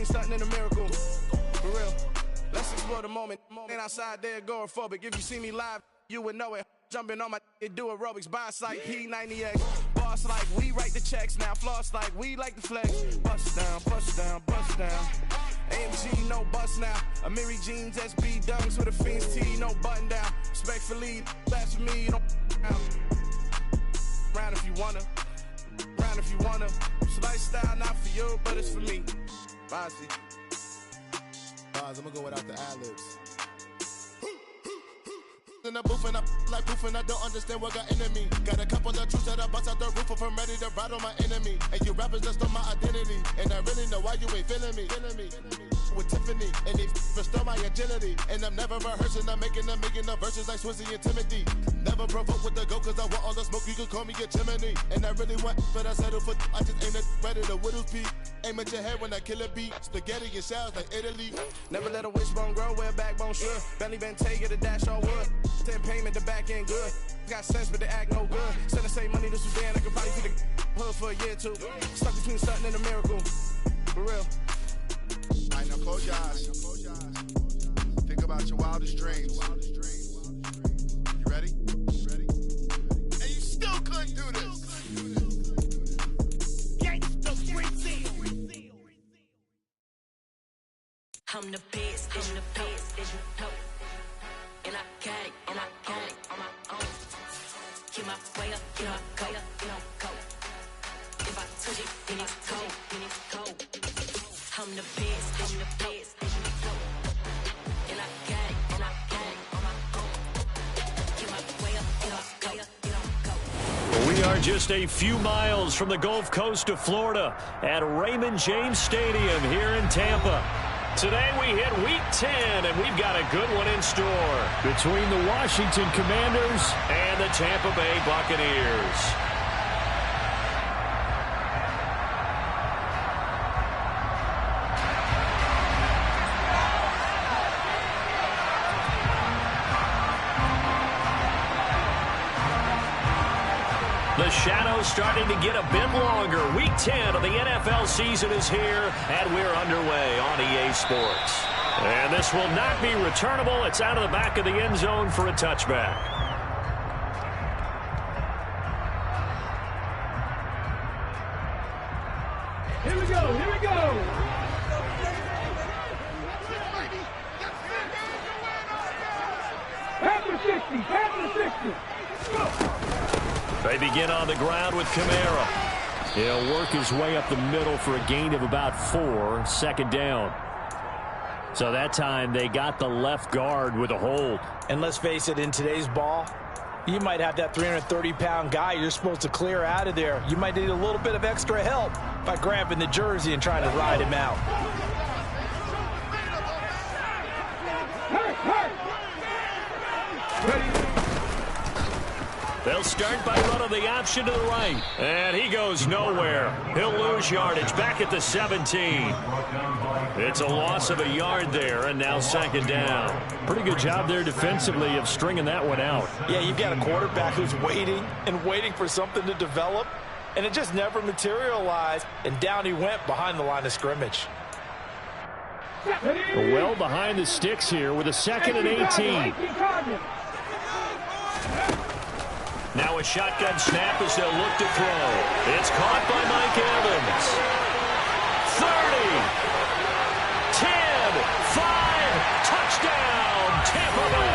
between something and a miracle. For real. Let's explore the moment. Ain't outside there agoraphobic. If you see me live, you would know it. Jumping on my do aerobics, boss like P90X. Boss like we write the checks now. Floss like we like the flex. Bust down, bust down, bust down. AMG, no bust now. Amiri jeans, SB dunks with a Fiends T, no button down. Respectfully, that's for me, you don't round if you wanna. Round if you wanna. It's lifestyle, not for you, but it's for me. Bossy. I'm gonna go without the ad-libs. In the booth and I like proof and I don't understand what got into me. Got a couple of troops that I bust out the roof if I'm ready to ride on my enemy. And you rappers just stole my identity. And I really know why you ain't feeling me. With Tiffany and they restore my agility. And I'm never rehearsing, I'm making a million of verses like Swizzy and Timothy. Never provoke with the go cause I want all the smoke, you can call me a chimney. And I really want, but I settle for I just aim at ready to whittle peak. Aim at your head when I kill a beat. Spaghetti and shells like Italy. Never let a wishbone grow where a backbone should. Belly been take it, a dash all wood. 10 payment, the back end good. Got sense, but the act no good. Send the same money to Sudan, I could probably see the hood for a year or two. Stuck between something and a miracle. For real. Alright, now close your eyes. Think about your wildest dreams. You ready? And you still couldn't do this. I'm the best, I'm the best, as you know. And I got it on my own. Get my way up, get my go, go. If I touch it, then it's cold. I'm the best, as you know. And I got it on my own. Get my way up, get my go. We are just a few miles from the Gulf Coast of Florida at Raymond James Stadium here in Tampa. Today we hit Week 10, and we've got a good one in store between the Washington Commanders and the Tampa Bay Buccaneers. The shadow's starting to get a bit longer. Week 10 of the NFL season is here, and we're underway on EA Sports. And this will not be returnable. It's out of the back of the end zone for a touchback. Here we go. Pass the 60. They begin on the ground with Kamara. He'll work his way up the middle for a gain of about 4, second down. So that time they got the left guard with a hold. And let's face it, in today's ball, you might have that 330-pound guy you're supposed to clear out of there. You might need a little bit of extra help by grabbing the jersey and trying to ride him out. They'll start by running the option to the right. And he goes nowhere. He'll lose yardage back at the 17. It's a loss of a yard there, and now second down. Pretty good job there defensively of stringing that one out. Yeah, you've got a quarterback who's waiting and waiting for something to develop, and it just never materialized, and down he went behind the line of scrimmage. Well behind the sticks here with a 2nd and 18. Now a shotgun snap as they'll look to throw. It's caught by Mike Evans. 30, 10, 5, touchdown, Tampa Bay.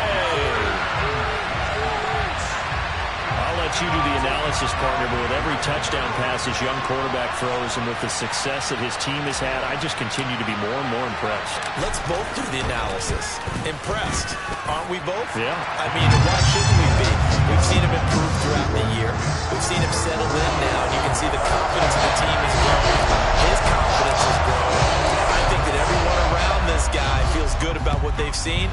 I'll let you do the analysis, partner, but with every touchdown pass his young quarterback throws and with the success that his team has had, I just continue to be more and more impressed. Let's both do the analysis. Impressed, aren't we both? Yeah. I mean, why shouldn't we be? We've seen him improve throughout the year. We've seen him settle in now, and you can see the confidence of the team is growing. His confidence is growing. I think that everyone around this guy feels good about what they've seen,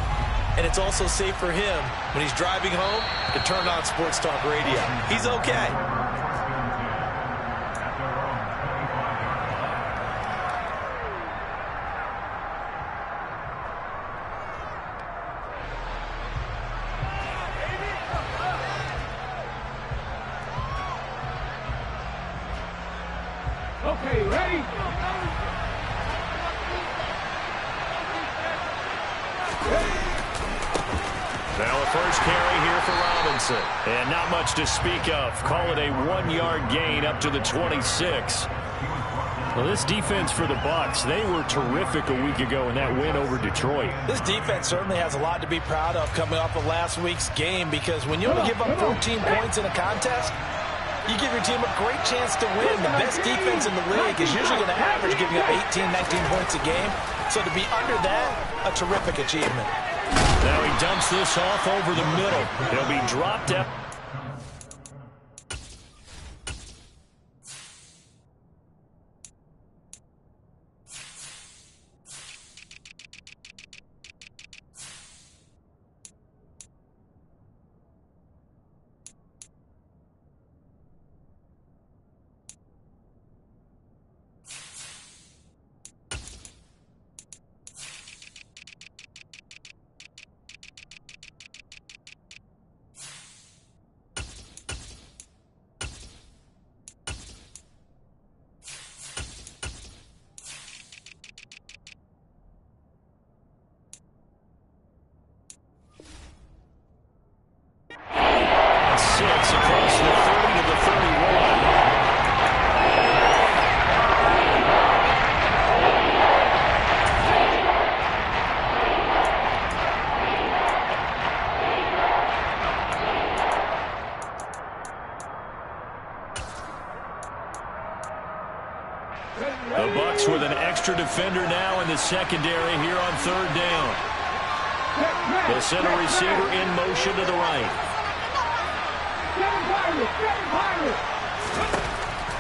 and it's also safe for him when he's driving home to turn on Sports Talk Radio. He's okay. Okay, ready? first carry here for Robinson. And not much to speak of. Call it a 1-yard gain up to the 26. Well, this defense for the Bucs, they were terrific a week ago in that win over Detroit. This defense certainly has a lot to be proud of coming off of last week's game, because when you only give up 14 points in a contest, you give your team a great chance to win. The best defense in the league is usually going to average giving up 18, 19 points a game. So to be under that, a terrific achievement. Now he dumps this off over the middle. He'll be dropped out. Across the 30 to the 31. The Bucs with an extra defender now in the secondary here on third down. The center receiver in motion to the right.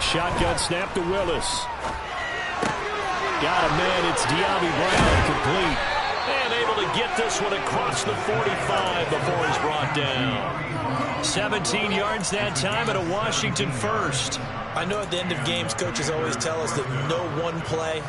Shotgun snap to Willis. Got a man. It's De'Ami Brown, complete. And able to get this one across the 45 before he's brought down. 17 yards that time and a Washington first. I know at the end of games, coaches always tell us that no one play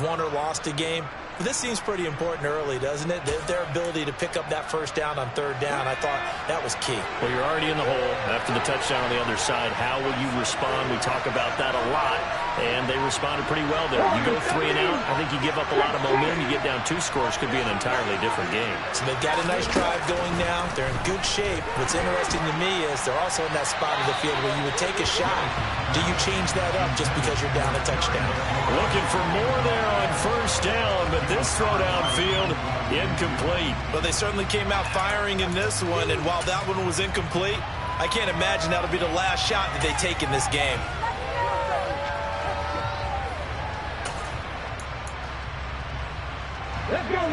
won or lost a game. But this seems pretty important early, doesn't it? Their ability to pick up that first down on third down, I thought that was key. Well, you're already in the hole after the touchdown on the other side. How will you respond? We talk about that a lot, and they responded pretty well there. You go 3 and out, I think you give up a lot of momentum. You get down 2 scores, could be an entirely different game. So they've got a nice drive going now. They're in good shape. What's interesting to me is they're also in that spot of the field where you would take a shot. Do you change that up just because you're down a touchdown? Looking for more there on first down, but this throw downfield incomplete. Well, they certainly came out firing in this one, and while that one was incomplete, I can't imagine that'll be the last shot that they take in this game.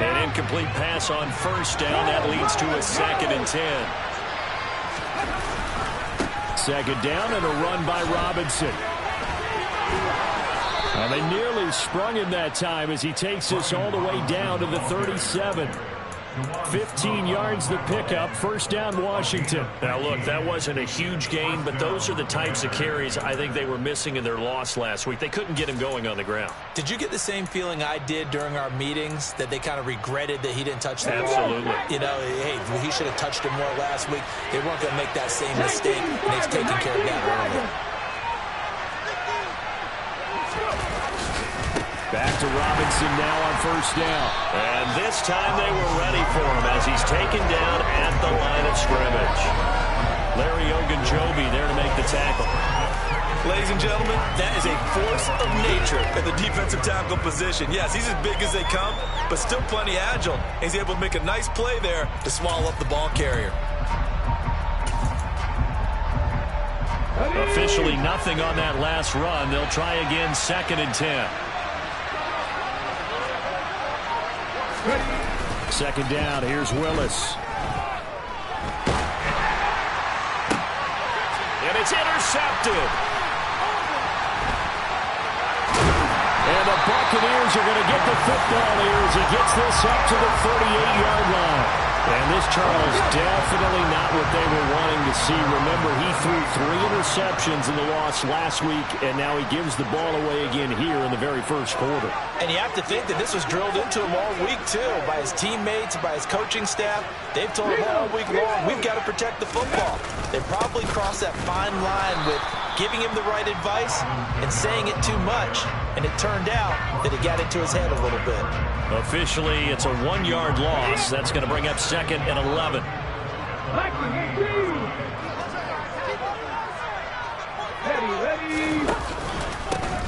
An incomplete pass on first down. That leads to a 2nd and 10. Second down and a run by Robinson. And they nearly sprung him that time as he takes us all the way down to the 37. 15 yards the pickup. First down, Washington. Now, look, that wasn't a huge gain, but those are the types of carries I think they were missing in their loss last week. They couldn't get him going on the ground. Did you get the same feeling I did during our meetings, that they kind of regretted that he didn't touch the ball? Absolutely. You know, hey, he should have touched him more last week. They weren't going to make that same mistake, and they've taken care of that early. Back to Robinson now on first down. And this time they were ready for him as he's taken down at the line of scrimmage. Larry Ogunjobi there to make the tackle. Ladies and gentlemen, that is a force of nature at the defensive tackle position. Yes, he's as big as they come, but still plenty agile. He's able to make a nice play there to swallow up the ball carrier. Officially nothing on that last run. They'll try again, 2nd and 10. Second down, here's Willis. And it's intercepted. And the Buccaneers are going to get the football here as he gets this up to the 38-yard line. And this, Charles, definitely not what they were wanting to see. Remember, he threw 3 interceptions in the loss last week, and now he gives the ball away again here in the very first quarter. And you have to think that this was drilled into him all week, too, by his teammates, by his coaching staff. They've told him all week long, we've got to protect the football. They probably crossed that fine line with giving him the right advice and saying it too much. And it turned out that it got into his head a little bit. Officially, it's a 1-yard loss. That's going to bring up 2nd and 11.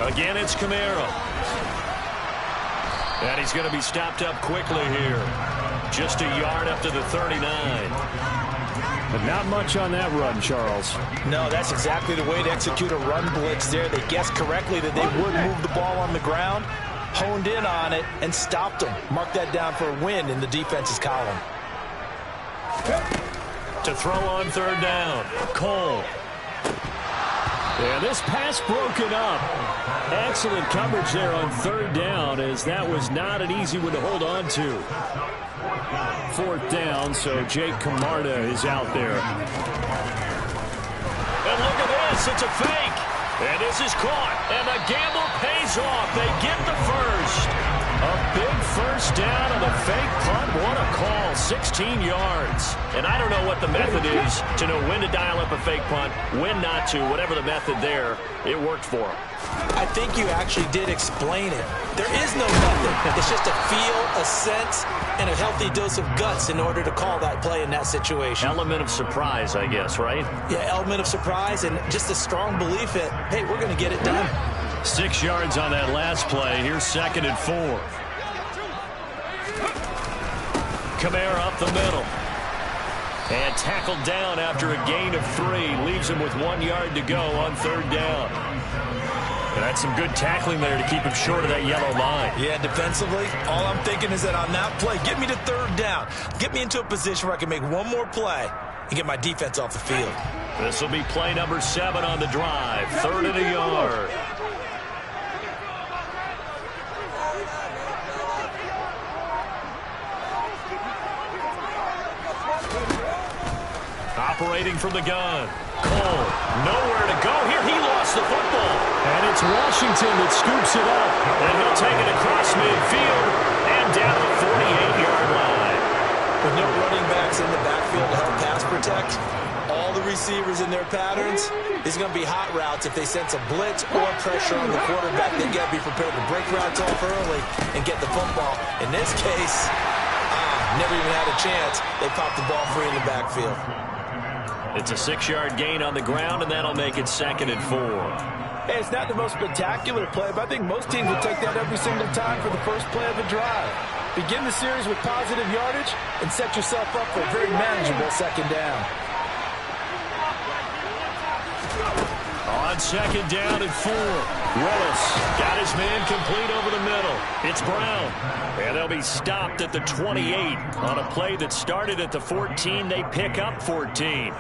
Again, it's Camaro. And he's going to be stopped up quickly here. Just a yard up to the 39. But not much on that run, Charles. No, that's exactly the way to execute a run blitz there. They guessed correctly that they would move the ball on the ground, honed in on it, and stopped them. Mark that down for a win in the defense's column. To throw on third down, Cole. And this pass broken up. Excellent coverage there on third down, as that was not an easy one to hold on to. Fourth down, so Jake Camarda is out there. And look at this, it's a fake. And this is caught, and the gamble pays off. They get the first. A big first down on the fake punt. What a call, 16 yards. And I don't know what the method is to know when to dial up a fake punt, when not to, whatever the method there, it worked for them. I think you actually did explain it. There is no method. It's just a feel, a sense, and a healthy dose of guts in order to call that play in that situation. Element of surprise, I guess, right? Yeah, element of surprise and just a strong belief that, hey, we're going to get it done. 6 yards on that last play. Here's 2nd and 4. Kamara up the middle. And tackled down after a gain of 3. Leaves him with 1 yard to go on third down. And that's some good tackling there to keep him short of that yellow line. Yeah, defensively, all I'm thinking is that on that play, get me to third down. Get me into a position where I can make one more play and get my defense off the field. This will be play number 7 on the drive. 3rd and a yard. Operating from the gun. Cole, nowhere to go here. He lost the football. And it's Washington that scoops it up. And he'll take it across midfield and down the 48-yard line. With no running backs in the backfield to help pass protect, all the receivers in their patterns, these are going to be hot routes. If they sense a blitz or pressure on the quarterback, they got to be prepared to break routes off early and get the football. In this case, never even had a chance. They popped the ball free in the backfield. It's a 6-yard gain on the ground, and that'll make it 2nd and 4. Hey, it's not the most spectacular play, but I think most teams would take that every single time for the first play of the drive. Begin the series with positive yardage and set yourself up for a very manageable second down. On 2nd down and 4. Willis got his man complete over the middle. It's Brown. And they'll be stopped at the 28 on a play that started at the 14. They pick up 14.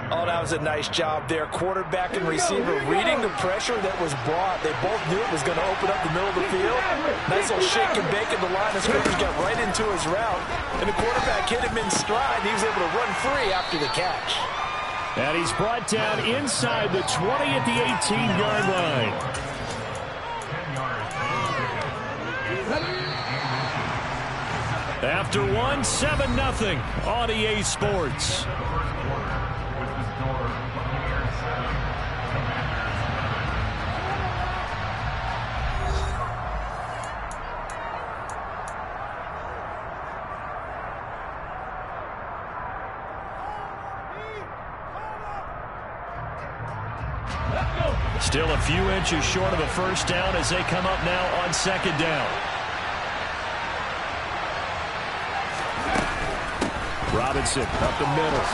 Oh, that was a nice job there. Quarterback and receiver reading the pressure that was brought. They both knew it was going to open up the middle of the field. Nice little shake and bake at the line of scrimmage, got right into his route. And the quarterback hit him in stride. He was able to run free after the catch. And he's brought down inside the 20 at the 18-yard line. After 1, 7-0 on EA Sports. Still a few inches short of a first down as they come up now on 2nd down. Robinson up the middle.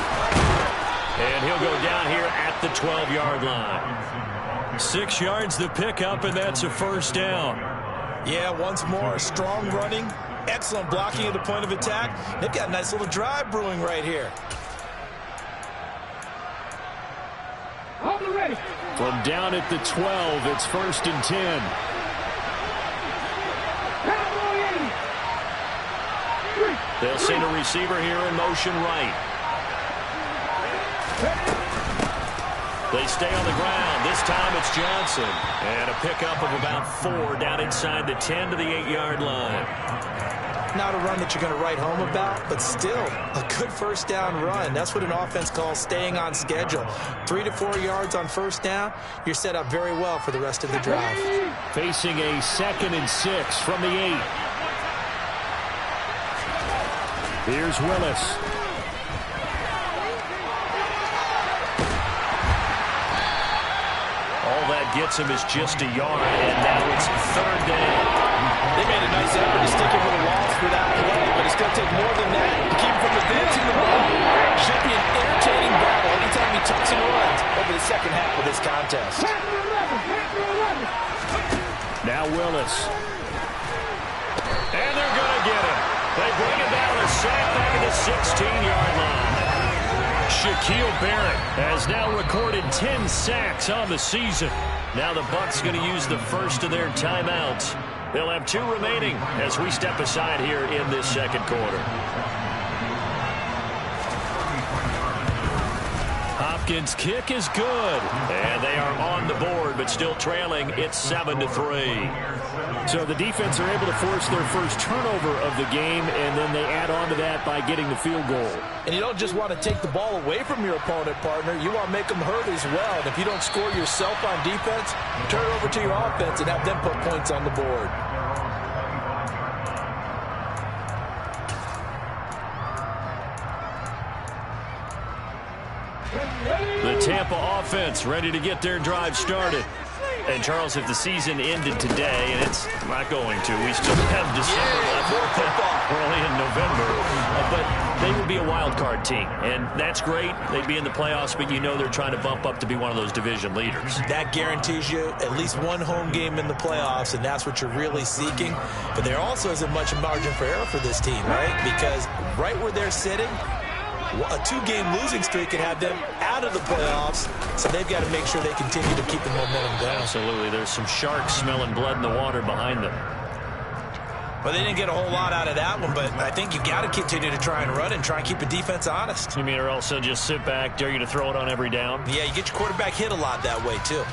And he'll go down here at the 12-yard line. 6 yards to pick up, and that's a first down. Yeah, once more, strong running, excellent blocking at the point of attack. They've got a nice little drive brewing right here. From down at the 12, it's 1st and 10. They'll send a receiver here in motion right. They stay on the ground. This time it's Johnson. And a pickup of about 4 down inside the 10 to the 8-yard line. Not a run that you're going to write home about, but still a good first down run. That's what an offense calls staying on schedule. 3 to 4 yards on first down, you're set up very well for the rest of the drive. Facing a 2nd and 6 from the 8. Here's Willis. All that gets him is just a yard, and now it's third down. They made a nice effort to stick him with a loss for that play, but it's going to take more than that to keep him from advancing the ball. Should be an entertaining battle anytime he tucks and runs over the second half of this contest. Now Willis. And they're going to get him. They bring him down a sack back at the 16-yard line. Shaquille Barrett has now recorded 10 sacks on the season. Now the Bucs going to use the first of their timeouts. They'll have 2 remaining as we step aside here in this second quarter. Hopkins' kick is good. And they are on the board, but still trailing. It's 7-3. So the defense are able to force their first turnover of the game, and then they add on to that by getting the field goal. And you don't just want to take the ball away from your opponent, partner. You want to make them hurt as well. And if you don't score yourself on defense, turn it over to your offense and have them put points on the board. The Tampa offense ready to get their drive started. And, Charles, if the season ended today, and it's not going to, we still have December left, early in November, but they would be a wild card team. And that's great. They'd be in the playoffs, but you know they're trying to bump up to be one of those division leaders. That guarantees you at least one home game in the playoffs, and that's what you're really seeking. But there also isn't much margin for error for this team, right? Because right where they're sitting, a 2-game losing streak can have them out of the playoffs, so they've got to make sure they continue to keep the momentum going. Absolutely. There's some sharks smelling blood in the water behind them. Well, they didn't get a whole lot out of that one, but I think you've got to continue to try and run and try and keep the defense honest. You mean, or else they'll just sit back, dare you to throw it on every down? Yeah, you get your quarterback hit a lot that way, too.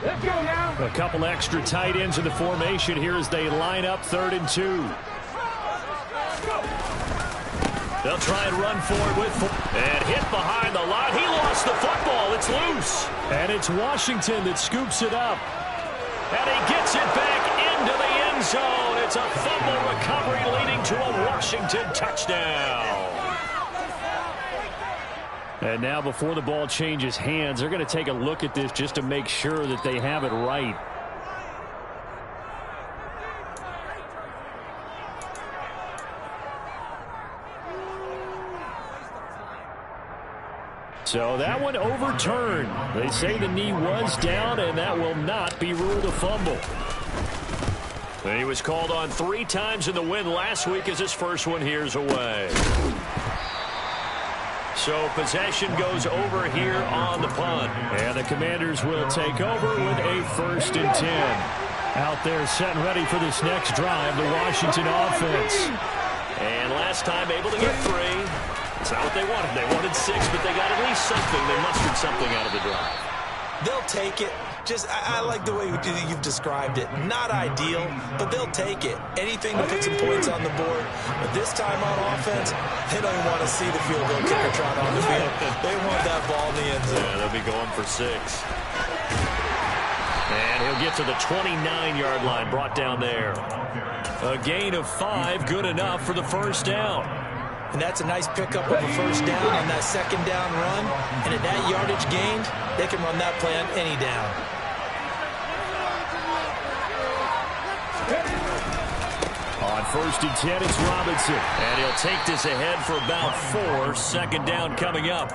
Let's go now. A couple extra tight ends in the formation here as they line up 3rd and 2. They'll try and run forward with and hit behind the line. He lost the football. It's loose. And it's Washington that scoops it up. And he gets it back into the end zone. It's a fumble recovery leading to a Washington touchdown. And now before the ball changes hands, they're going to take a look at this just to make sure that they have it right. So that one overturned. They say the knee was down, and that will not be ruled a fumble. And he was called on 3 times in the win last week as his first one here's away. So possession goes over here on the punt. And the Commanders will take over with a 1st and 10. Out there set and ready for this next drive, the Washington offense. And last time able to get 3. It's not what they wanted. They wanted 6, but they got at least something. They mustered something out of the drive. They'll take it. I like the way you've described it. Not ideal, but they'll take it. Anything to put some points on the board. But this time on offense, they don't even want to see the field goal kicker trot on the field. They want that ball in the end zone. Yeah, they'll be going for 6. And he'll get to the 29-yard line, brought down there. A gain of 5, good enough for the first down. And that's a nice pickup of a first down on that second down run. And at that yardage gained, they can run that play on any down. On 1st and 10, it's Robinson. And he'll take this ahead for about 4. Second down coming up.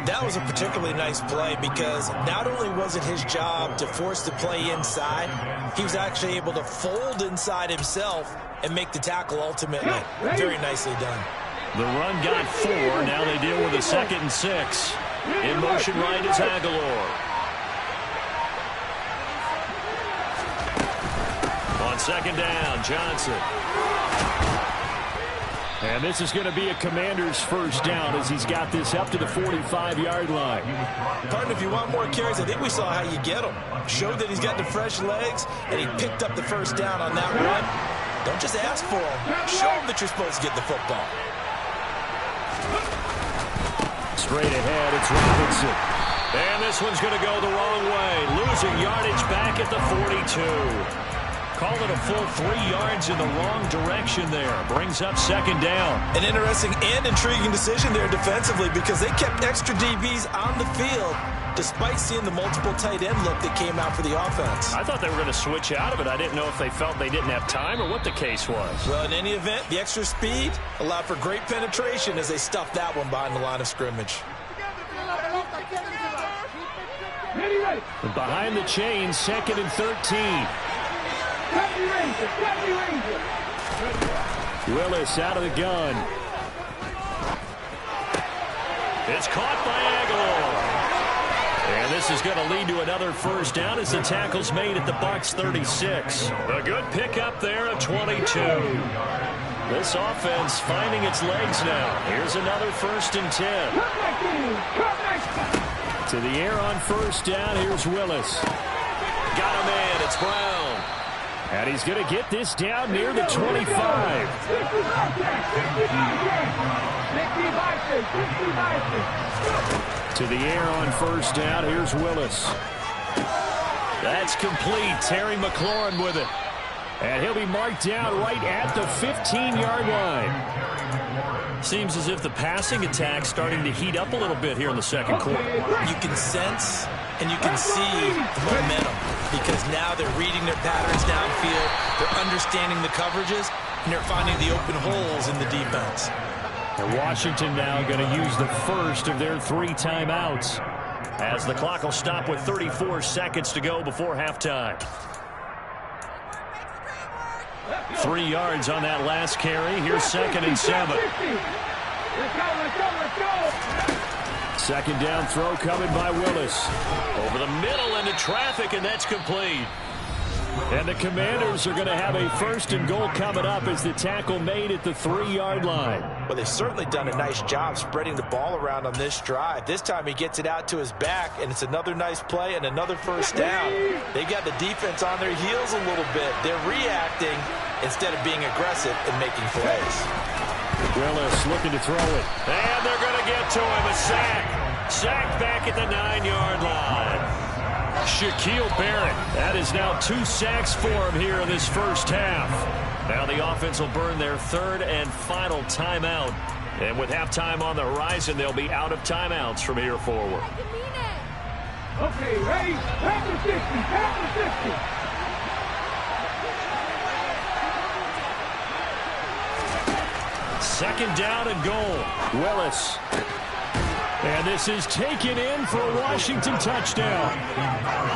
That was a particularly nice play because not only was it his job to force the play inside, he was actually able to fold inside himself and make the tackle ultimately. Very nicely done. The run got 4. Now they deal with a 2nd and 6. In motion right is Aguilar. On 2nd down, Johnson. And this is going to be a Commander's first down as he's got this up to the 45-yard line. Partner, if you want more carries, I think we saw how you get him. Showed that he's got the fresh legs, and he picked up the first down on that run. Don't just ask for him. Show him that you're supposed to get the football. Straight ahead, it's Robinson. And this one's going to go the wrong way. Losing yardage back at the 42. Call it a full 3 yards in the wrong direction there. Brings up second down. An interesting and intriguing decision there defensively because they kept extra DBs on the field despite seeing the multiple tight end look that came out for the offense. I thought they were going to switch out of it. I didn't know if they felt they didn't have time or what the case was. Well, in any event, the extra speed allowed for great penetration as they stuffed that one behind the line of scrimmage. Behind the chain, 2nd and 13. Willis out of the gun. It's caught by Aguilar. And this is going to lead to another first down as the tackle's made at the Bucs 36. A good pickup there of 22. This offense finding its legs now. Here's another 1st and 10. To the air on first down. Here's Willis. Got a man. It's Brown. And he's going to get this down near the 25. To the air on first down. Here's Willis. That's complete. Terry McLaurin with it. And he'll be marked down right at the 15-yard line. Seems as if the passing attack's starting to heat up a little bit here in the second quarter. You can sense and you can see the momentum because now they're reading their patterns downfield, they're understanding the coverages, and they're finding the open holes in the defense. And Washington now going to use the first of their 3 timeouts as the clock will stop with 34 seconds to go before halftime. 3 yards on that last carry. Here's 2nd and 7. Second down throw coming by Willis. Over the middle into traffic, and that's complete. And the Commanders are going to have a 1st and goal coming up as the tackle made at the 3-yard line. Well, they've certainly done a nice job spreading the ball around on this drive. This time he gets it out to his back, and it's another nice play and another first down. They got the defense on their heels a little bit. They're reacting instead of being aggressive and making plays. Willis looking to throw it. And they're going to get to him. A sack. Sacked back at the 9-yard line. Shaquille Barrett. That is now 2 sacks for him here in this first half. Now the offense will burn their 3rd and final timeout. And with halftime on the horizon, they'll be out of timeouts from here forward. Okay, ready? Half the 60. Second down and goal. Willis. And this is taken in for a Washington touchdown.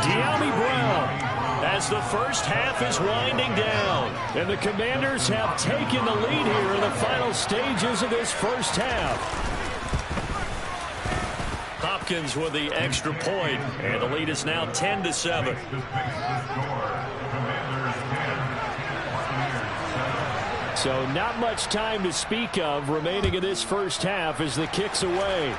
De'Ami Brown as the first half is winding down. And the Commanders have taken the lead here in the final stages of this first half. Hopkins with the extra point, and the lead is now 10-7. So not much time to speak of remaining in this first half as the kick's away.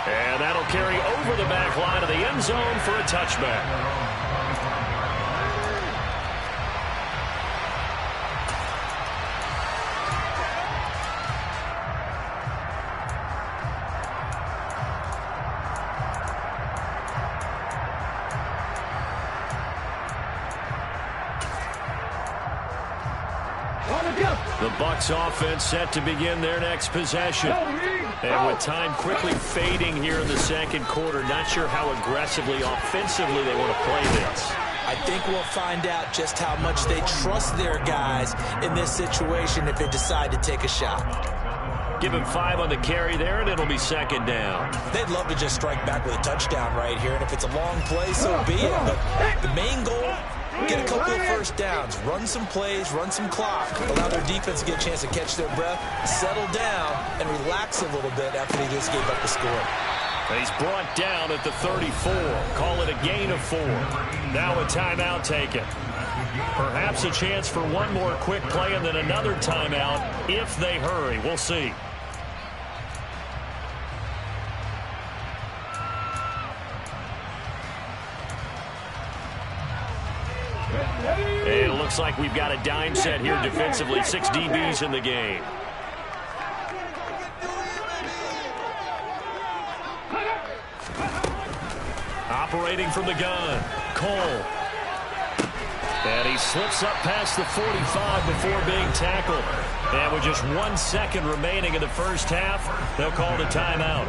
And that'll carry over the back line of the end zone for a touchback. The Bucs offense set to begin their next possession. And with time quickly fading here in the second quarter, not sure how aggressively, offensively they want to play this. I think we'll find out just how much they trust their guys in this situation if they decide to take a shot. Give him 5 on the carry there, and it'll be second down. They'd love to just strike back with a touchdown right here, and if it's a long play, so be it. But the main goal, get a couple of first downs, run some plays, run some clock, allow their defense to get a chance to catch their breath, settle down, and relax a little bit after they just gave up the score. He's brought down at the 34. Call it a gain of 4. Now a timeout taken. Perhaps a chance for one more quick play and then another timeout if they hurry. We'll see. And it looks like we've got a dime set here defensively. 6 DBs in the game. Operating from the gun, Cole. And he slips up past the 45 before being tackled. And with just 1 second remaining in the first half, they'll call the timeout.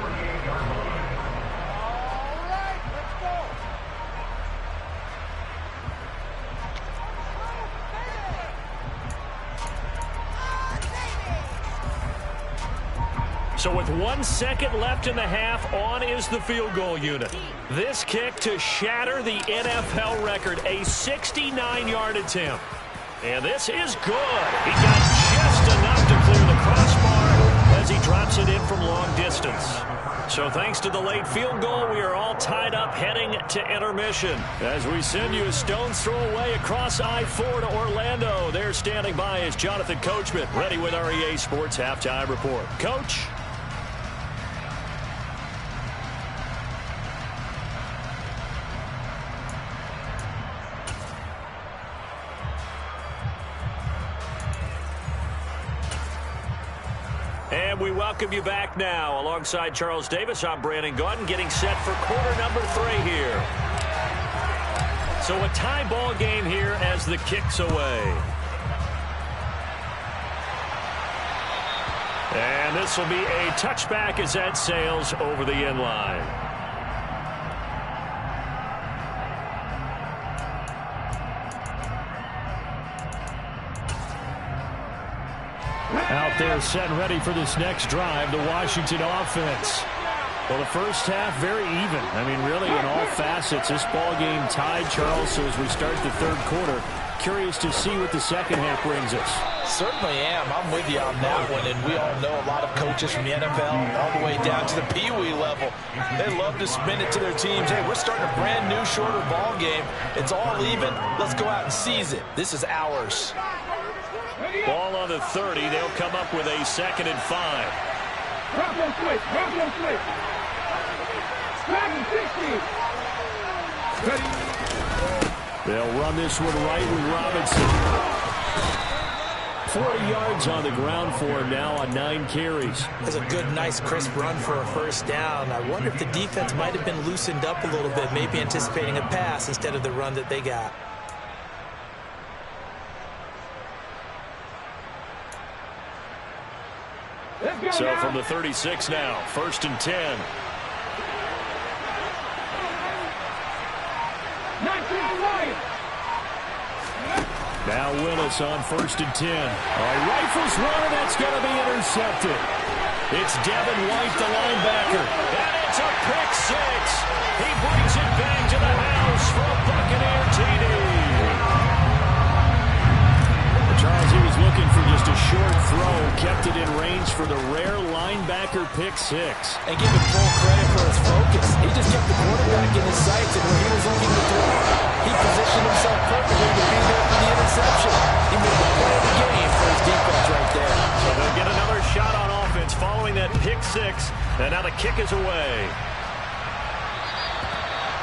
So with 1 second left in the half, on is the field goal unit. This kick to shatter the NFL record, a 69-yard attempt. And this is good. He got just enough to clear the crossbar as he drops it in from long distance. So thanks to the late field goal, we are all tied up heading to intermission. As we send you a stone's throw away across I-4 to Orlando. There standing by is Jonathan Coachman, ready with our EA Sports Halftime Report. Coach? And we welcome you back now. Alongside Charles Davis, I'm Brandon Gaudin, getting set for quarter number 3 here. So a tie ball game here as the kick's away. And this will be a touchback as that sails over the end line. Out there set and ready for this next drive, the Washington offense. Well, the first half, very even. I mean, really, in all facets, this ball game tied, Charles. So as we start the third quarter, curious to see what the second half brings us. Certainly am. I'm with you on that one. And we all know a lot of coaches from the NFL all the way down to the Pee-wee level. They love to spin it to their teams. Hey, we're starting a brand new, shorter ball game. It's all even. Let's go out and seize it. This is ours. Ball on the 30. They'll come up with a 2nd and 5. They'll run this one right with Robinson. 40 yards on the ground for him now on 9 carries. That's a good, nice, crisp run for a first down. I wonder if the defense might have been loosened up a little bit, maybe anticipating a pass instead of the run that they got. So from the 36 now, 1st and 10. Now Willis on 1st and 10. Rifles one, and that's going to be intercepted. It's Devin White, the linebacker. And it's a pick 6. He brings it back to the house for a Buccaneer TD. Charles, he was looking for just a short throw, kept it in range for the rare linebacker pick 6. And give him full credit for his focus. He just kept the quarterback in his sights, and when he was looking to throw, he positioned himself perfectly to be there for the interception. He made the play of the game for his defense right there. So they'll get another shot on offense following that pick 6, and now the kick is away.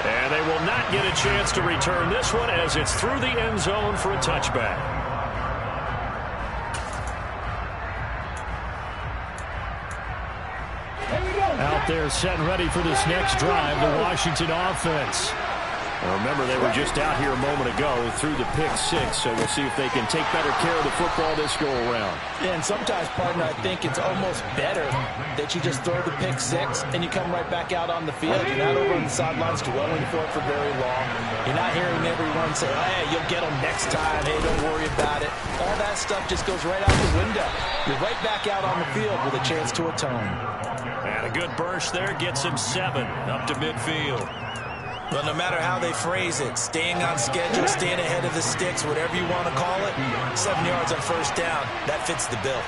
And they will not get a chance to return this one as it's through the end zone for a touchback. Out there set and ready for this next drive, the Washington offense. Now remember, they were just out here a moment ago through the pick 6, so we'll see if they can take better care of the football this go-around. Yeah, and sometimes, partner, I think it's almost better that you just throw the pick 6 and you come right back out on the field. You're not over on the sidelines dwelling for it for very long. You're not hearing everyone say, oh, hey, you'll get them next time. Hey, don't worry about it. All that stuff just goes right out the window. You're right back out on the field with a chance to atone. And a good burst there gets him 7 up to midfield. Well, no matter how they phrase it, staying on schedule, staying ahead of the sticks, whatever you want to call it, 7 yards on first down, that fits the bill.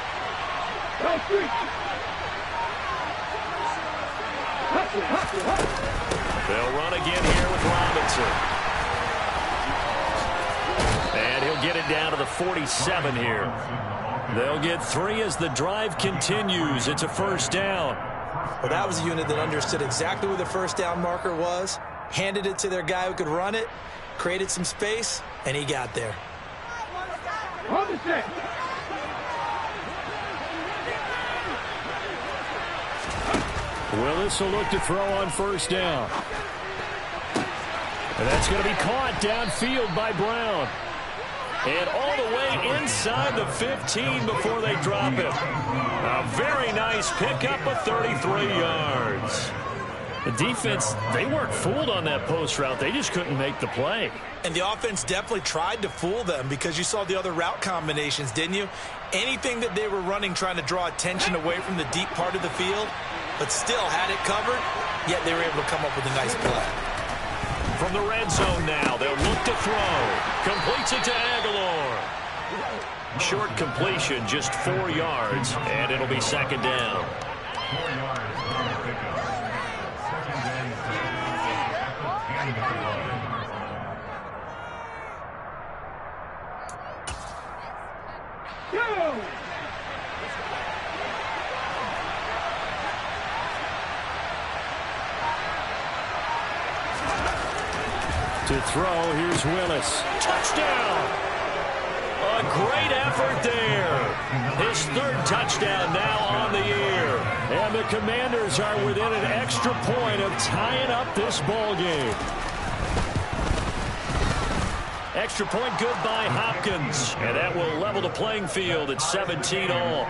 They'll run again here with Robinson. And he'll get it down to the 47 here. They'll get 3 as the drive continues. It's a first down. Well, that was a unit that understood exactly where the first down marker was, handed it to their guy who could run it, created some space, and he got there. Willis will look to throw on first down. And that's going to be caught downfield by Brown. And all the way inside the 15 before they drop it. A very nice pickup of 33 yards. The defense, they weren't fooled on that post route. They just couldn't make the play. And the offense definitely tried to fool them because you saw the other route combinations, didn't you? Anything that they were running trying to draw attention away from the deep part of the field, but still had it covered, yet they were able to come up with a nice play. From the red zone now, they'll look to throw. Completes it to Aguilar. Short completion, just 4 yards, and it'll be second down. 4 yards. To throw, here's Willis. Touchdown! A great effort there. His 3rd touchdown now on the year. And the Commanders are within an extra point of tying up this ball game. Extra point good by Hopkins. And that will level the playing field at 17 all.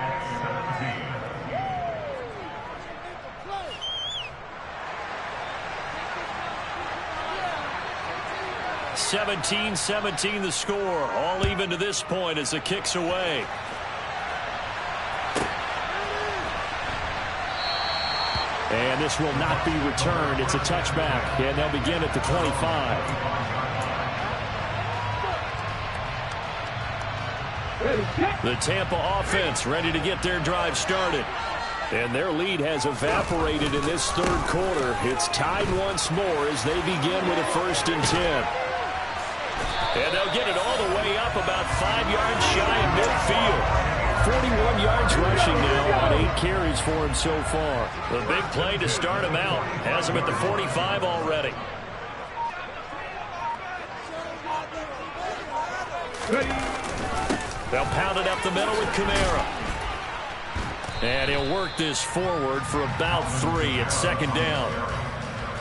17-17 the score. All even to this point as the kick's away. And this will not be returned. It's a touchback, and they'll begin at the 25. The Tampa offense ready to get their drive started. And their lead has evaporated in this 3rd quarter. It's tied once more as they begin with a 1st and 10. And they'll get it all the way up about 5 yards shy of midfield. 41 yards rushing now on 8 carries for him so far. The big play to start him out. Has him at the 45 already. They'll pound it up the middle with Kamara. And he'll work this forward for about 3 at 2nd down.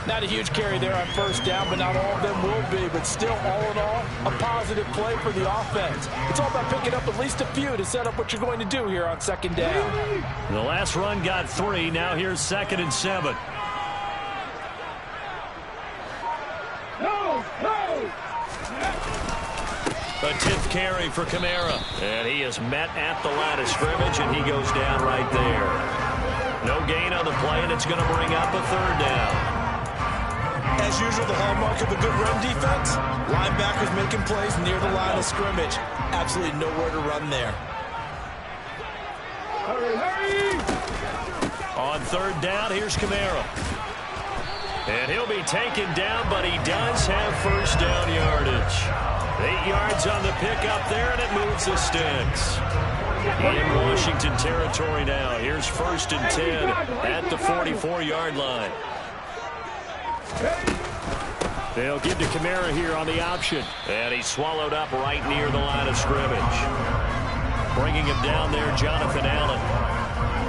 Not a huge carry there on 1st down, but not all of them will be. But still, all in all, a positive play for the offense. It's all about picking up at least a few to set up what you're going to do here on 2nd down. The last run got 3. Now here's 2nd and 7. A 10th carry for Kamara. And he is met at the line of scrimmage, and he goes down right there. No gain on the play, and it's going to bring up a 3rd down. As usual, the hallmark of a good run defense, linebackers making plays near the line of scrimmage. Absolutely nowhere to run there. On 3rd down, here's Kamara. And he'll be taken down, but he does have 1st down yardage. 8 yards on the pickup there, and it moves the sticks. In Washington territory now. Here's 1st and 10 at the 44-yard line. They'll give to Kamara here on the option. And he's swallowed up right near the line of scrimmage. Bringing him down there, Jonathan Allen.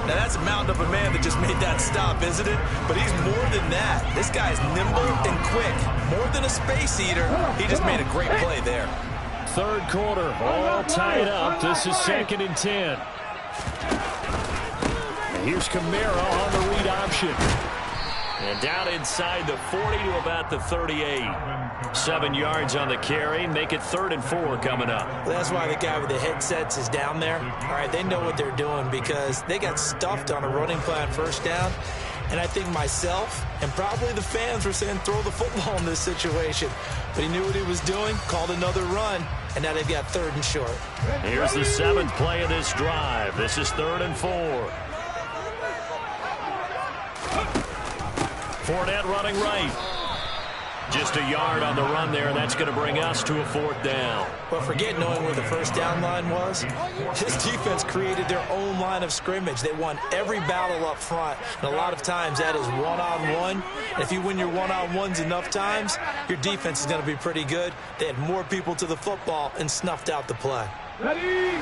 Now that's a mountain of a man that just made that stop, isn't it? But he's more than that. This guy's nimble and quick. More than a space eater. He just made a great play there. 3rd quarter, all tied up. This is 2nd and 10. And here's Kamara on the read option. And down inside the 40 to about the 38. 7 yards on the carry. Make it 3rd and 4 coming up. Well, that's why the guy with the headsets is down there. All right, they know what they're doing because they got stuffed on a running play on 1st down. And I think myself and probably the fans were saying throw the football in this situation. But he knew what he was doing, called another run, and now they've got 3rd and short. Here's the 7th play of this drive. This is 3rd and 4. Fournette running right. Just a yard on the run there, and that's going to bring us to a 4th down. Well, forget knowing where the 1st down line was. This defense created their own line of scrimmage. They won every battle up front, and a lot of times that is one-on-one. And if you win your one-on-ones enough times, your defense is going to be pretty good. They had more people to the football and snuffed out the play. Ready?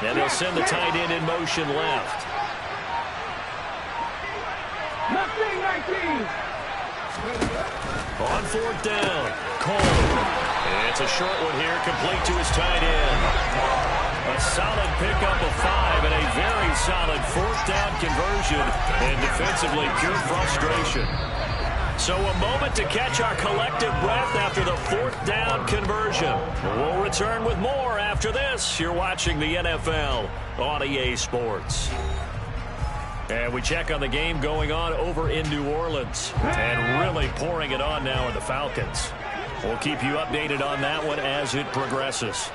And they'll send the tight end in motion left. Nothing like On fourth down, Cole. It's a short one here, complete to his tight end. A solid pickup of 5 and a very solid fourth down conversion, and defensively pure frustration. So a moment to catch our collective breath after the fourth down conversion. We'll return with more after this. You're watching the NFL on EA Sports. And we check on the game going on over in New Orleans. And really pouring it on now are the Falcons. We'll keep you updated on that one as it progresses.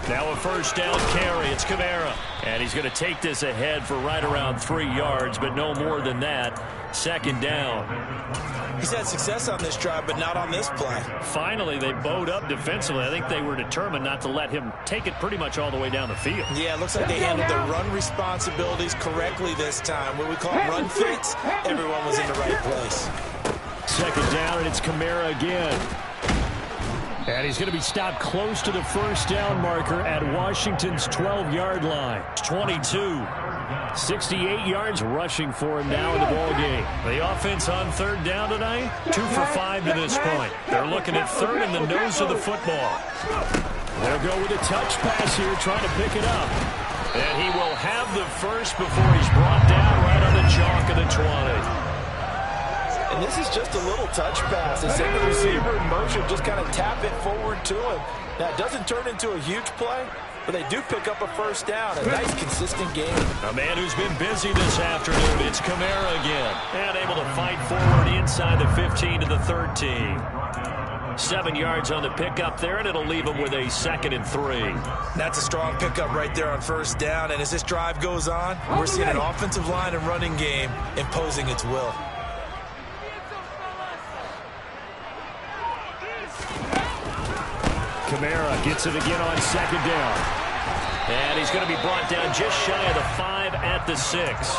Now a first down carry. It's Kamara. And he's going to take this ahead for right around 3 yards, but no more than that. Second down. He's had success on this drive, but not on this play. Finally, they bowed up defensively. I think they were determined not to let him take it pretty much all the way down the field. Yeah, it looks like they handled their run responsibilities correctly this time. What we call run fits, everyone was in the right place. Second down, and it's Kamara again. And he's going to be stopped close to the first down marker at Washington's 12-yard line. 22. 68 yards rushing for him now in the ballgame. The offense on third down tonight, 2 for 5 to this point. They're looking at third in the nose of the football. They'll go with a touch pass here, trying to pick it up. And he will have the first before he's brought down right on the chalk of the 20. And this is just a little touch pass. They send the receiver in motion, just kind of tap it forward to him. Now, it doesn't turn into a huge play, but they do pick up a first down. A nice, consistent game. A man who's been busy this afternoon. It's Kamara again. And able to fight forward inside the 15 to the 13. 7 yards on the pickup there, and it'll leave him with a 2nd and 3. That's a strong pickup right there on first down. And as this drive goes on, we're seeing an offensive line and running game imposing its will. Kamara gets it again on second down. And he's going to be brought down just shy of the 5 at the 6.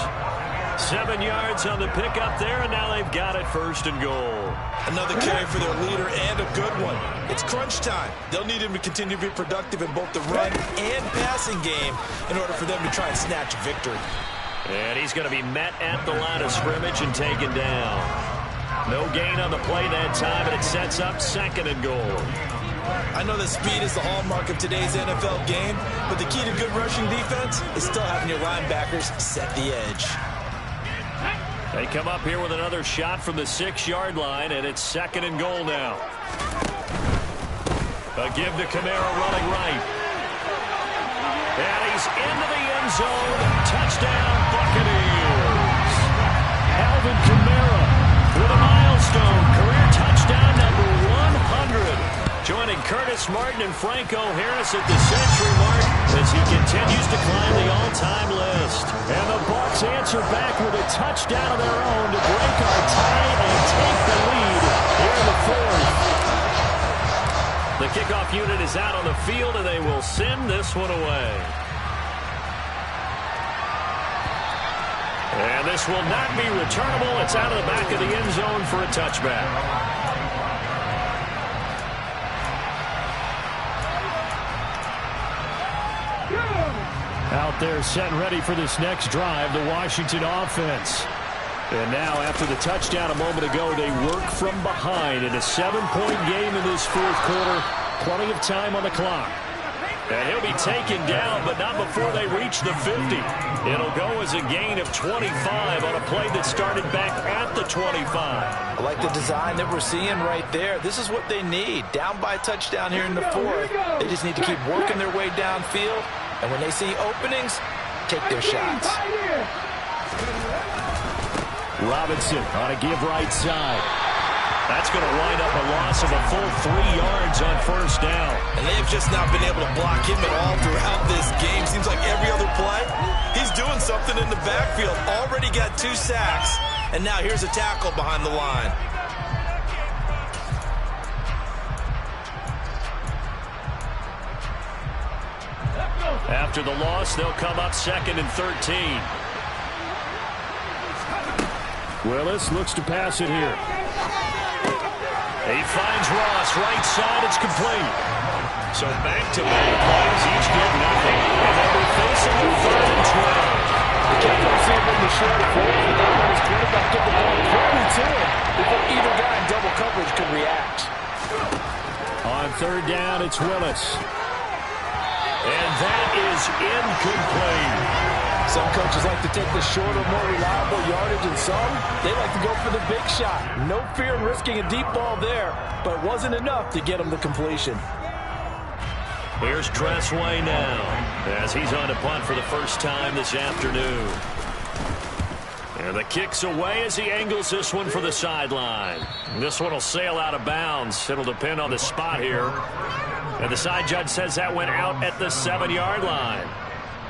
7 yards on the pickup there, and now they've got it 1st and goal. Another carry for their leader, and a good one. It's crunch time. They'll need him to continue to be productive in both the run and passing game in order for them to try and snatch a victory. And he's going to be met at the line of scrimmage and taken down. No gain on the play that time, and it sets up 2nd and goal. I know that speed is the hallmark of today's NFL game, but the key to good rushing defense is still having your linebackers set the edge. They come up here with another shot from the 6-yard line, and it's 2nd and goal now. A give to Kamara running right. And he's into the end zone. Touchdown, Buccaneers. Alvin Kamara with a milestone. Career touchdown number 100. Joining Curtis Martin and Franco Harris at the century mark as he continues to climb the all-time list. And the Bucs answer back with a touchdown of their own to break our tie and take the lead here in the 4th. The kickoff unit is out on the field, and they will send this one away. And this will not be returnable. It's out of the back of the end zone for a touchback. Out there set and ready for this next drive, the Washington offense. And now, after the touchdown a moment ago, they work from behind in a 7-point game in this 4th quarter. Plenty of time on the clock. And he'll be taken down, but not before they reach the 50. It'll go as a gain of 25 on a play that started back at the 25. I like the design that we're seeing right there. This is what they need. Down by a touchdown here in the 4th. They just need to keep working their way downfield. And when they see openings, take their shots. Robinson on a give right side. That's going to wind up a loss of a full 3 yards on first down. And they've just not been able to block him at all throughout this game. Seems like every other play, he's doing something in the backfield. Already got 2 sacks, and now here's a tackle behind the line. After the loss, they'll come up 2nd and 13. Willis looks to pass it here. He finds Ross right side. It's complete. So back-to-back plays, each get nothing. And they'll be facing the 3rd and 12. They kept the receiver in the short field, but they let his quarterback get the ball quickly to him before either guy in double coverage could react. On 3rd down, it's Willis. And that is incomplete. Some coaches like to take the shorter, more reliable yardage, and some, they like to go for the big shot. No fear in risking a deep ball there, but it wasn't enough to get him the completion. Here's Dressway now, as he's on to punt for the first time this afternoon. And the kick's away as he angles this one for the sideline. This one will sail out of bounds. It'll depend on the spot here. And the side judge says that went out at the 7-yard line.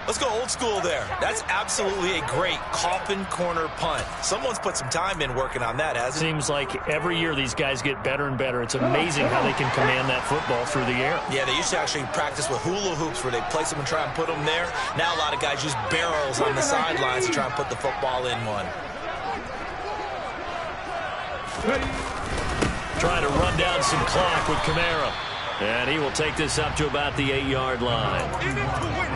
Let's go old school there. That's absolutely a great coffin corner punt. Someone's put some time in working on that, hasn't it? Seems like every year these guys get better and better. It's amazing how they can command that football through the air. Yeah, they used to actually practice with hula hoops where they place them and try and put them there. Now a lot of guys use barrels on the sidelines to try and put the football in one. Trying to run down some clock with Kamara. And he will take this up to about the 8-yard line.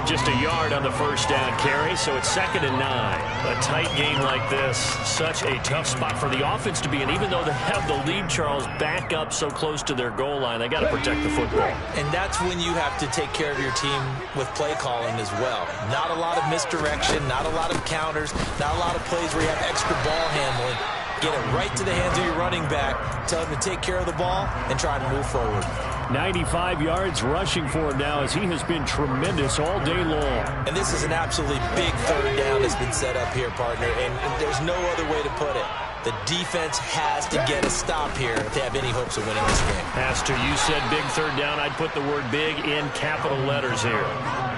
Just a yard on the first down carry, so it's 2nd and 9. A tight game like this, such a tough spot for the offense to be in. Even though they have the lead, Charles, back up so close to their goal line, they got to protect the football. And that's when you have to take care of your team with play calling as well. Not a lot of misdirection, not a lot of counters, not a lot of plays where you have extra ball handling. Get it right to the hands of your running back, tell him to take care of the ball, and try to move forward. 95 yards rushing for him now as he has been tremendous all day long. And this is an absolutely big 3rd down that's been set up here, partner, and there's no other way to put it. The defense has to get a stop here if they have any hopes of winning this game. Pastor, you said big 3rd down. I'd put the word big in capital letters here.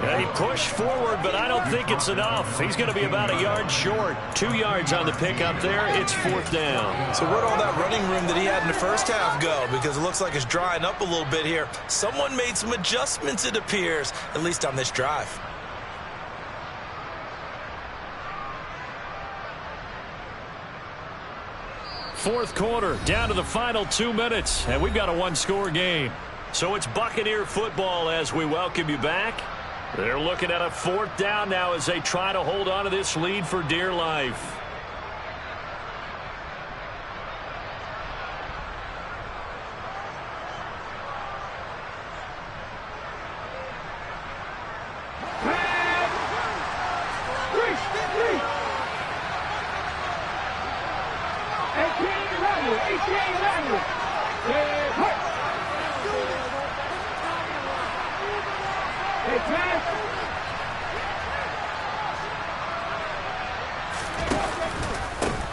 And he pushed forward, but I don't think it's enough. He's going to be about a yard short. 2 yards on the pickup there. It's 4th down. So where'd all that running room that he had in the first half go? Because it looks like it's drying up a little bit here. Someone made some adjustments, it appears, at least on this drive. Fourth quarter, down to the final 2 minutes, and we've got a 1-score game. So it's Buccaneer football as we welcome you back. They're looking at a 4th down now as they try to hold on to this lead for dear life.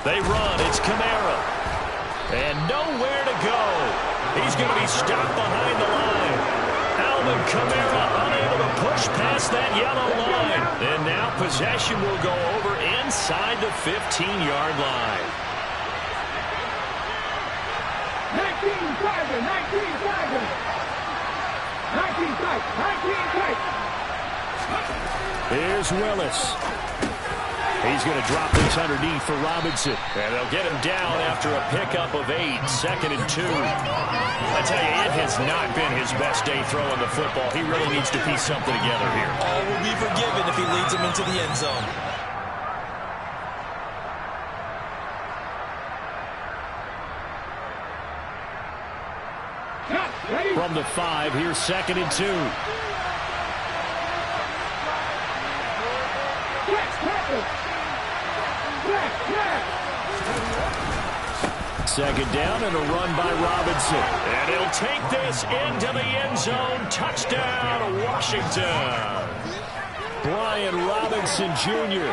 They run. It's Kamara. And nowhere to go. He's going to be stopped behind the line. Alvin Kamara unable to push past that yellow line. And now possession will go over inside the 15-yard line. 19 Tigers, 19 Tigers. 19 Tigers. Here's Willis. He's going to drop this underneath for Robinson. And they'll get him down after a pickup of 8, 2nd and 2. I tell you, it has not been his best day throwing the football. He really needs to piece something together here. All will be forgiven if he leads him into the end zone. From the 5, here's 2nd and 2. Second down and a run by Robinson. And he'll take this into the end zone. Touchdown, Washington. Brian Robinson Jr.,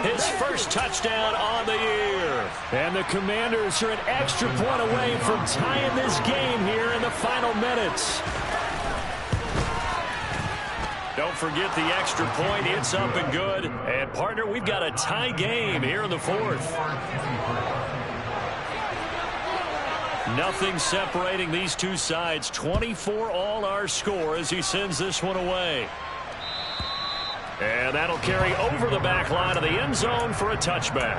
his first touchdown on the year. And the Commanders are an extra point away from tying this game here in the final minutes. Don't forget the extra point. It's up and good. And, partner, we've got a tie game here in the 4th. Nothing separating these two sides. 24 all our score as he sends this one away. And that'll carry over the back line of the end zone for a touchback.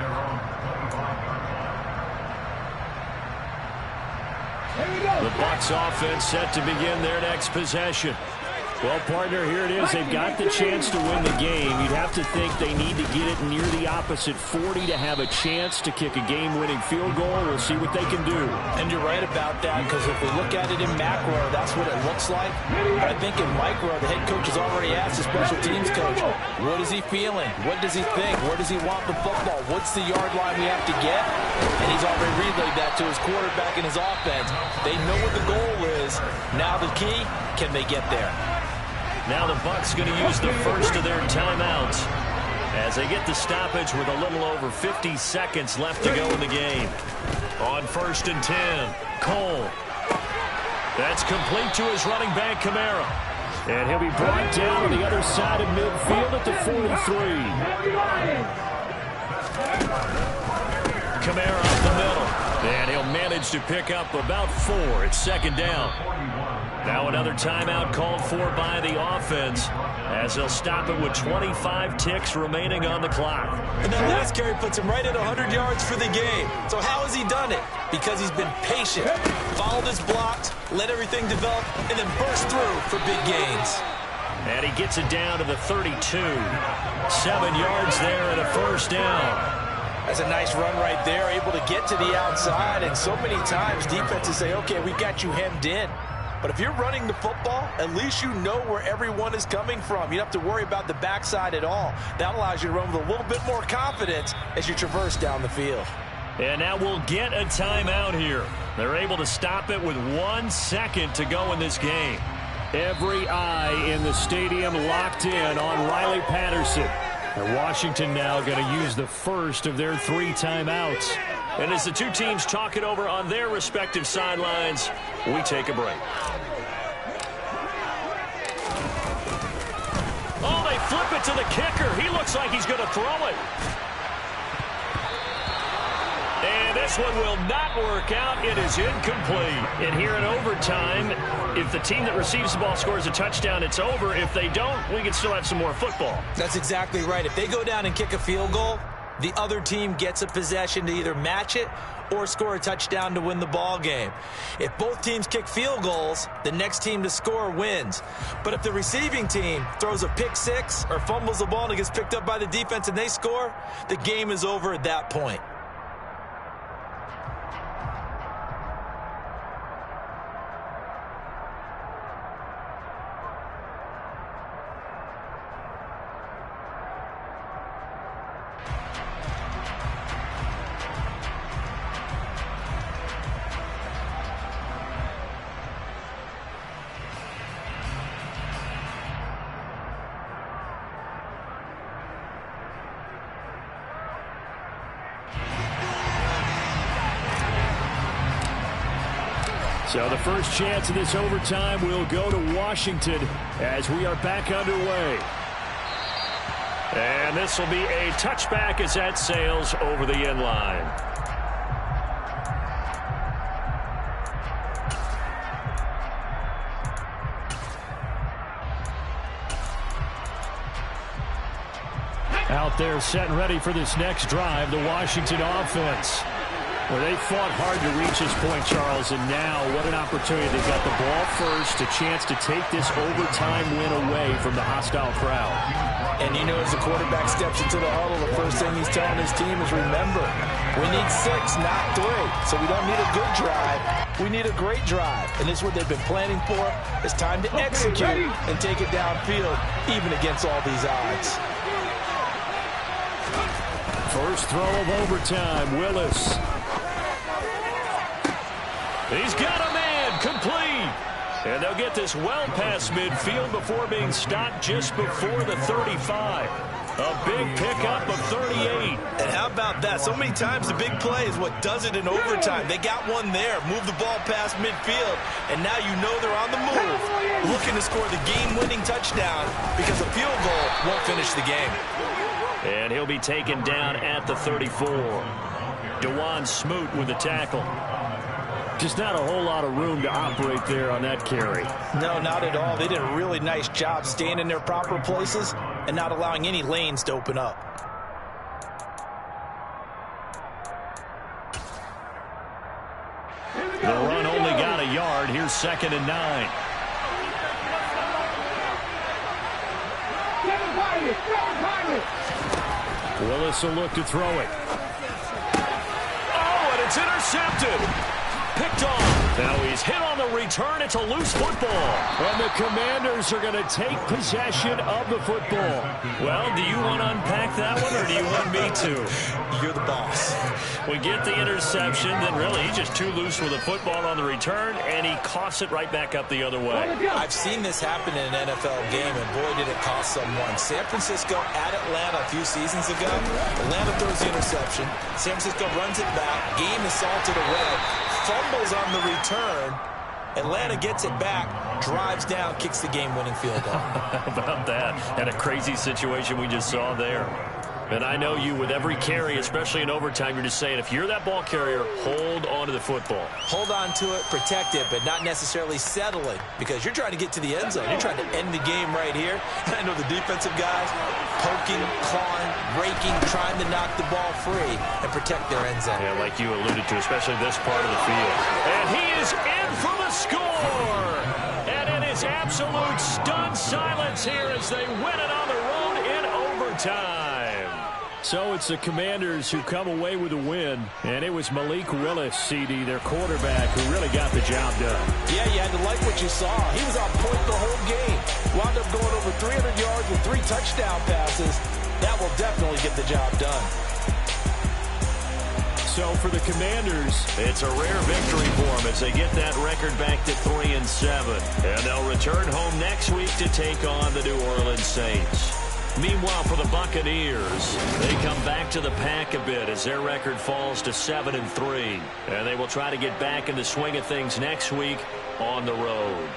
The Bucs offense set to begin their next possession. Well, partner, here it is. They've got the chance to win the game. You'd have to think they need to get it near the opposite 40 to have a chance to kick a game-winning field goal. We'll see what they can do. And you're right about that, because if we look at it in macro, that's what it looks like. But I think in micro, the head coach has already asked the special teams coach, what is he feeling? What does he think? Where does he want the football? What's the yard line we have to get? And he's already relayed that to his quarterback and his offense. They know what the goal is. Now the key, can they get there? Now the Bucs going to use the first of their timeouts as they get the stoppage with a little over 50 seconds left to go in the game. On 1st and 10, Cole. That's complete to his running back, Kamara. And he'll be brought down on the other side of midfield at the 43. Kamara up the middle. And he'll manage to pick up about 4. It's 2nd down. Now another timeout called for by the offense as they'll stop it with 25 ticks remaining on the clock. And that last carry puts him right at 100 yards for the game. So how has he done it? Because he's been patient, followed his blocks, let everything develop, and then burst through for big gains. And he gets it down to the 32. 7 yards there and a 1st down. That's a nice run right there, able to get to the outside. And so many times defenses say, okay, we got you hemmed in. But if you're running the football, at least you know where everyone is coming from. You don't have to worry about the backside at all. That allows you to run with a little bit more confidence as you traverse down the field. And now we'll get a timeout here. They're able to stop it with 1 second to go in this game. Every eye in the stadium locked in on Riley Patterson. And Washington now going to use the first of their 3 timeouts. And as the two teams talk it over on their respective sidelines, we take a break. Oh, they flip it to the kicker. He looks like he's going to throw it. And this one will not work out. It is incomplete. And here in overtime, if the team that receives the ball scores a touchdown, it's over. If they don't, we can still have some more football. That's exactly right. If they go down and kick a field goal, the other team gets a possession to either match it or score a touchdown to win the ball game. If both teams kick field goals, the next team to score wins. But if the receiving team throws a pick six or fumbles the ball and it gets picked up by the defense and they score, the game is over at that point. So the first chance of this overtime will go to Washington as we are back underway. And this will be a touchback as that sails over the end line. Out there set and ready for this next drive, the Washington offense. Well, they fought hard to reach this point, Charles, and now what an opportunity. They've got the ball first, a chance to take this overtime win away from the hostile crowd. And you know, as the quarterback steps into the huddle, the first thing he's telling his team is, remember, we need 6, not 3. So we don't need a good drive. We need a great drive. And this is what they've been planning for. It's time to execute and take it downfield, even against all these odds. First throw of overtime, Willis. He's got a man, complete. And they'll get this well past midfield before being stopped just before the 35. A big pickup of 38. And how about that? So many times the big play is what does it in overtime. They got one there, move the ball past midfield, and now you know they're on the move, looking to score the game-winning touchdown because a field goal won't finish the game. And he'll be taken down at the 34. DeJuan Smoot with the tackle. Just not a whole lot of room to operate there on that carry. No, not at all. They did a really nice job staying in their proper places and not allowing any lanes to open up. The run only got a yard. Here's 2nd and 9. Willis will look to throw it. Oh, and it's intercepted. Picked off. Now he's hit on the return. It's a loose football. And the Commanders are going to take possession of the football. Well, do you want to unpack that one, or do you want me to? You're the boss. We get the interception, then really he's just too loose with the football on the return, and he coughs it right back up the other way. I've seen this happen in an NFL game, and boy, did it cost someone. San Francisco at Atlanta a few seasons ago. Atlanta throws the interception. San Francisco runs it back. Game is salted away. Fumbles on the return. Atlanta gets it back, drives down, kicks the game-winning field goal. How about that? And a crazy situation we just saw there. And I know you, with every carry, especially in overtime, you're just saying, if you're that ball carrier, hold on to the football. Hold on to it, protect it, but not necessarily settle it, because you're trying to get to the end zone. You're trying to end the game right here. And I know the defensive guys poking, clawing, raking, trying to knock the ball free and protect their end zone. Yeah, like you alluded to, especially this part of the field. And he is in for the score! And it is absolute stunned silence here as they win it on the road in overtime. So it's the Commanders who come away with a win, and it was Malik Willis, CD, their quarterback, who really got the job done. Yeah, you had to like what you saw. He was on point the whole game. Wound up going over 300 yards with 3 touchdown passes. That will definitely get the job done. So for the Commanders, it's a rare victory for them as they get that record back to 3-7. And they'll return home next week to take on the New Orleans Saints. Meanwhile, for the Buccaneers, they come back to the pack a bit as their record falls to 7-3. And they will try to get back in the swing of things next week on the road.